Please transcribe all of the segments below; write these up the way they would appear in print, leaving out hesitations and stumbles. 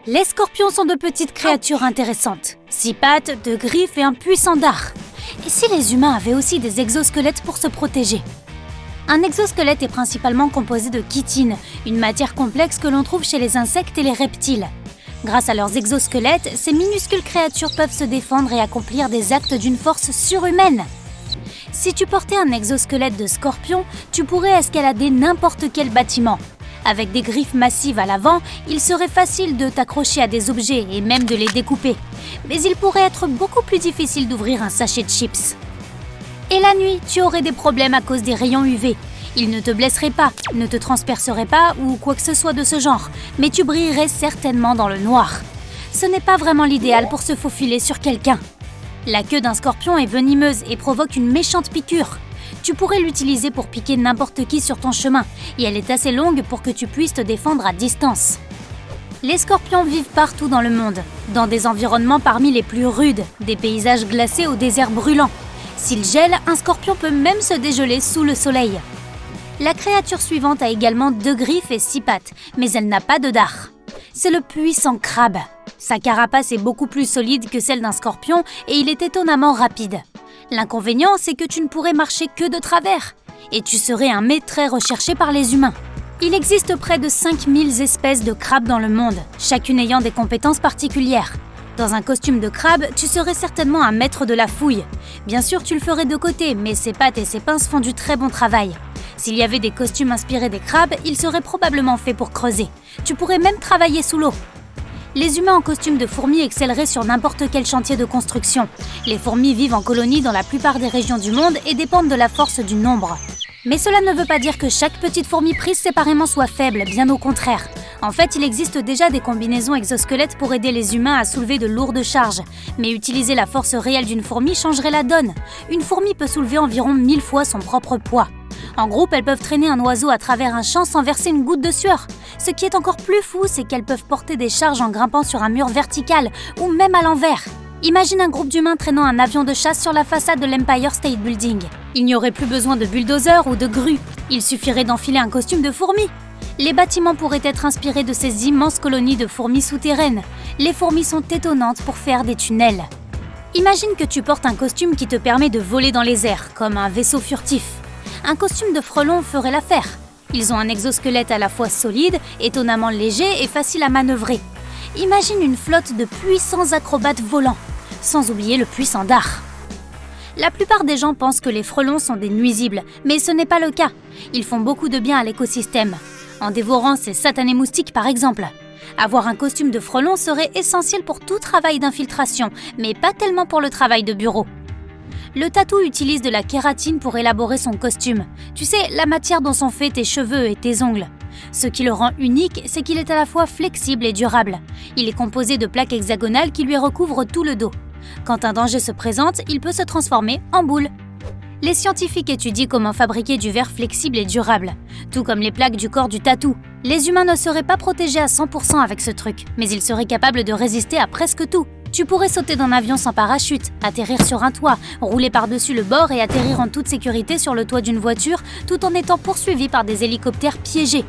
Les scorpions sont de petites créatures intéressantes. 6 pattes, 2 griffes et un puissant dard. Et si les humains avaient aussi des exosquelettes pour se protéger? Un exosquelette est principalement composé de chitine, une matière complexe que l'on trouve chez les insectes et les reptiles. Grâce à leurs exosquelettes, ces minuscules créatures peuvent se défendre et accomplir des actes d'une force surhumaine. Si tu portais un exosquelette de scorpion, tu pourrais escalader n'importe quel bâtiment. Avec des griffes massives à l'avant, il serait facile de t'accrocher à des objets et même de les découper. Mais il pourrait être beaucoup plus difficile d'ouvrir un sachet de chips. Et la nuit, tu aurais des problèmes à cause des rayons UV. Ils ne te blesseraient pas, ne te transperceraient pas ou quoi que ce soit de ce genre, mais tu brillerais certainement dans le noir. Ce n'est pas vraiment l'idéal pour se faufiler sur quelqu'un. La queue d'un scorpion est venimeuse et provoque une méchante piqûre. Tu pourrais l'utiliser pour piquer n'importe qui sur ton chemin, et elle est assez longue pour que tu puisses te défendre à distance. Les scorpions vivent partout dans le monde, dans des environnements parmi les plus rudes, des paysages glacés au désert brûlant. S'il gèle, un scorpion peut même se dégeler sous le soleil. La créature suivante a également 2 griffes et 6 pattes, mais elle n'a pas de dard. C'est le puissant crabe. Sa carapace est beaucoup plus solide que celle d'un scorpion et il est étonnamment rapide. L'inconvénient, c'est que tu ne pourrais marcher que de travers. Et tu serais un mets très recherché par les humains. Il existe près de 5000 espèces de crabes dans le monde, chacune ayant des compétences particulières. Dans un costume de crabe, tu serais certainement un maître de la fouille. Bien sûr, tu le ferais de côté, mais ses pattes et ses pinces font du très bon travail. S'il y avait des costumes inspirés des crabes, ils seraient probablement faits pour creuser. Tu pourrais même travailler sous l'eau. Les humains en costume de fourmis excelleraient sur n'importe quel chantier de construction. Les fourmis vivent en colonie dans la plupart des régions du monde et dépendent de la force du nombre. Mais cela ne veut pas dire que chaque petite fourmi prise séparément soit faible, bien au contraire. En fait, il existe déjà des combinaisons exosquelettes pour aider les humains à soulever de lourdes charges. Mais utiliser la force réelle d'une fourmi changerait la donne. Une fourmi peut soulever environ 1000 fois son propre poids. En groupe, elles peuvent traîner un oiseau à travers un champ sans verser une goutte de sueur. Ce qui est encore plus fou, c'est qu'elles peuvent porter des charges en grimpant sur un mur vertical ou même à l'envers. Imagine un groupe d'humains traînant un avion de chasse sur la façade de l'Empire State Building. Il n'y aurait plus besoin de bulldozers ou de grues. Il suffirait d'enfiler un costume de fourmi. Les bâtiments pourraient être inspirés de ces immenses colonies de fourmis souterraines. Les fourmis sont étonnantes pour faire des tunnels. Imagine que tu portes un costume qui te permet de voler dans les airs, comme un vaisseau furtif. Un costume de frelon ferait l'affaire. Ils ont un exosquelette à la fois solide, étonnamment léger et facile à manœuvrer. Imagine une flotte de puissants acrobates volants, sans oublier le puissant dard. La plupart des gens pensent que les frelons sont des nuisibles, mais ce n'est pas le cas. Ils font beaucoup de bien à l'écosystème, en dévorant ces satanés moustiques par exemple. Avoir un costume de frelon serait essentiel pour tout travail d'infiltration, mais pas tellement pour le travail de bureau. Le tatou utilise de la kératine pour élaborer son costume. Tu sais, la matière dont sont faits tes cheveux et tes ongles. Ce qui le rend unique, c'est qu'il est à la fois flexible et durable. Il est composé de plaques hexagonales qui lui recouvrent tout le dos. Quand un danger se présente, il peut se transformer en boule. Les scientifiques étudient comment fabriquer du verre flexible et durable, tout comme les plaques du corps du tatou. Les humains ne seraient pas protégés à 100% avec ce truc, mais ils seraient capables de résister à presque tout. Tu pourrais sauter d'un avion sans parachute, atterrir sur un toit, rouler par-dessus le bord et atterrir en toute sécurité sur le toit d'une voiture tout en étant poursuivi par des hélicoptères piégés.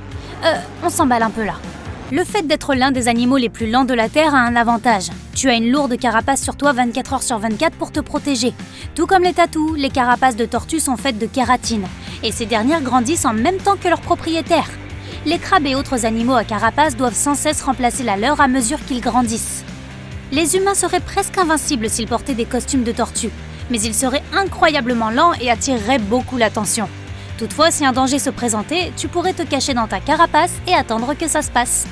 On s'emballe un peu là. Le fait d'être l'un des animaux les plus lents de la Terre a un avantage. Tu as une lourde carapace sur toi 24 heures sur 24 pour te protéger. Tout comme les tatous, les carapaces de tortues sont faites de kératine. Et ces dernières grandissent en même temps que leurs propriétaires. Les crabes et autres animaux à carapace doivent sans cesse remplacer la leur à mesure qu'ils grandissent. Les humains seraient presque invincibles s'ils portaient des costumes de tortues, mais ils seraient incroyablement lents et attireraient beaucoup l'attention. Toutefois, si un danger se présentait, tu pourrais te cacher dans ta carapace et attendre que ça se passe.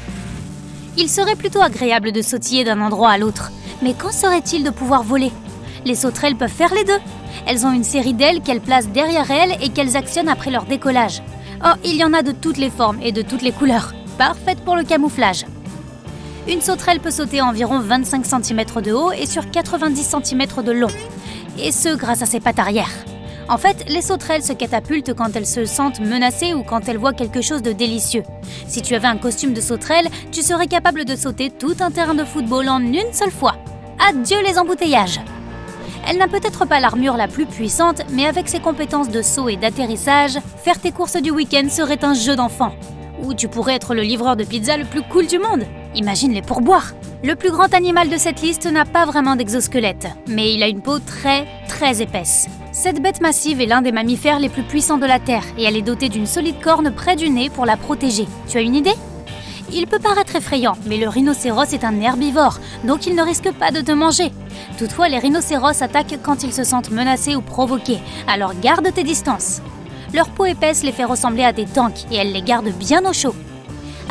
Il serait plutôt agréable de sautiller d'un endroit à l'autre, mais qu'en serait-il de pouvoir voler? Les sauterelles peuvent faire les deux. Elles ont une série d'ailes qu'elles placent derrière elles et qu'elles actionnent après leur décollage. Oh, il y en a de toutes les formes et de toutes les couleurs, parfaites pour le camouflage. Une sauterelle peut sauter à environ 25 cm de haut et sur 90 cm de long, et ce grâce à ses pattes arrière. En fait, les sauterelles se catapultent quand elles se sentent menacées ou quand elles voient quelque chose de délicieux. Si tu avais un costume de sauterelle, tu serais capable de sauter tout un terrain de football en une seule fois. Adieu les embouteillages! Elle n'a peut-être pas l'armure la plus puissante, mais avec ses compétences de saut et d'atterrissage, faire tes courses du week-end serait un jeu d'enfant. Ou tu pourrais être le livreur de pizza le plus cool du monde. Imagine les pourboires. Le plus grand animal de cette liste n'a pas vraiment d'exosquelette, mais il a une peau très épaisse. Cette bête massive est l'un des mammifères les plus puissants de la Terre et elle est dotée d'une solide corne près du nez pour la protéger. Tu as une idée ? Il peut paraître effrayant, mais le rhinocéros est un herbivore, donc il ne risque pas de te manger. Toutefois, les rhinocéros attaquent quand ils se sentent menacés ou provoqués, alors garde tes distances. Leur peau épaisse les fait ressembler à des tanks et elle les garde bien au chaud.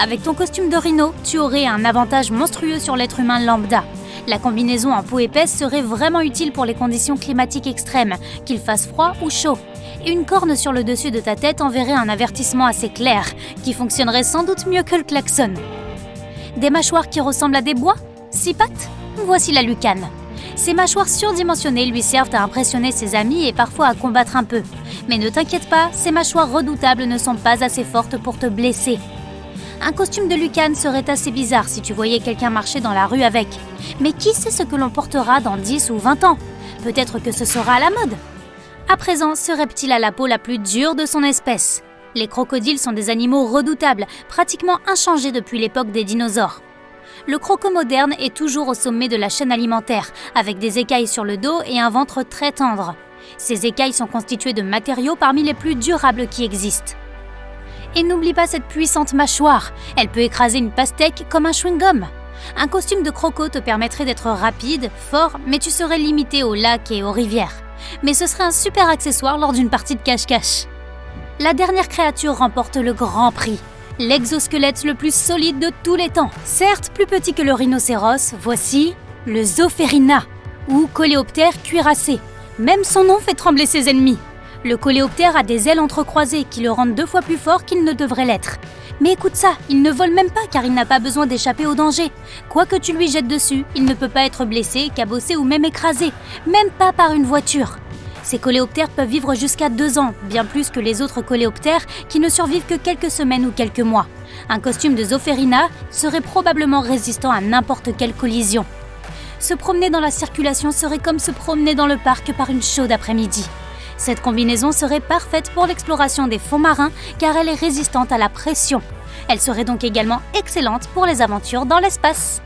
Avec ton costume de rhino, tu aurais un avantage monstrueux sur l'être humain lambda. La combinaison en peau épaisse serait vraiment utile pour les conditions climatiques extrêmes, qu'il fasse froid ou chaud. Et une corne sur le dessus de ta tête enverrait un avertissement assez clair, qui fonctionnerait sans doute mieux que le klaxon. Des mâchoires qui ressemblent à des bois ? 6 pattes ? Voici la lucane. Ces mâchoires surdimensionnées lui servent à impressionner ses amis et parfois à combattre un peu. Mais ne t'inquiète pas, ces mâchoires redoutables ne sont pas assez fortes pour te blesser. Un costume de lucane serait assez bizarre si tu voyais quelqu'un marcher dans la rue avec. Mais qui sait ce que l'on portera dans 10 ou 20 ans ? Peut-être que ce sera à la mode. À présent, ce reptile a la peau la plus dure de son espèce. Les crocodiles sont des animaux redoutables, pratiquement inchangés depuis l'époque des dinosaures. Le croco moderne est toujours au sommet de la chaîne alimentaire, avec des écailles sur le dos et un ventre très tendre. Ces écailles sont constituées de matériaux parmi les plus durables qui existent. Et n'oublie pas cette puissante mâchoire, elle peut écraser une pastèque comme un chewing-gum. Un costume de croco te permettrait d'être rapide, fort, mais tu serais limité aux lacs et aux rivières. Mais ce serait un super accessoire lors d'une partie de cache-cache. La dernière créature remporte le grand prix. L'exosquelette le plus solide de tous les temps. Certes plus petit que le rhinocéros, voici le Zophrina, ou coléoptère cuirassé. Même son nom fait trembler ses ennemis. Le coléoptère a des ailes entrecroisées qui le rendent 2 fois plus fort qu'il ne devrait l'être. Mais écoute ça, il ne vole même pas car il n'a pas besoin d'échapper au danger. Quoi que tu lui jettes dessus, il ne peut pas être blessé, cabossé ou même écrasé, même pas par une voiture. Ces coléoptères peuvent vivre jusqu'à 2 ans, bien plus que les autres coléoptères qui ne survivent que quelques semaines ou quelques mois. Un costume de Zophrina serait probablement résistant à n'importe quelle collision. Se promener dans la circulation serait comme se promener dans le parc par une chaude après-midi. Cette combinaison serait parfaite pour l'exploration des fonds marins car elle est résistante à la pression. Elle serait donc également excellente pour les aventures dans l'espace.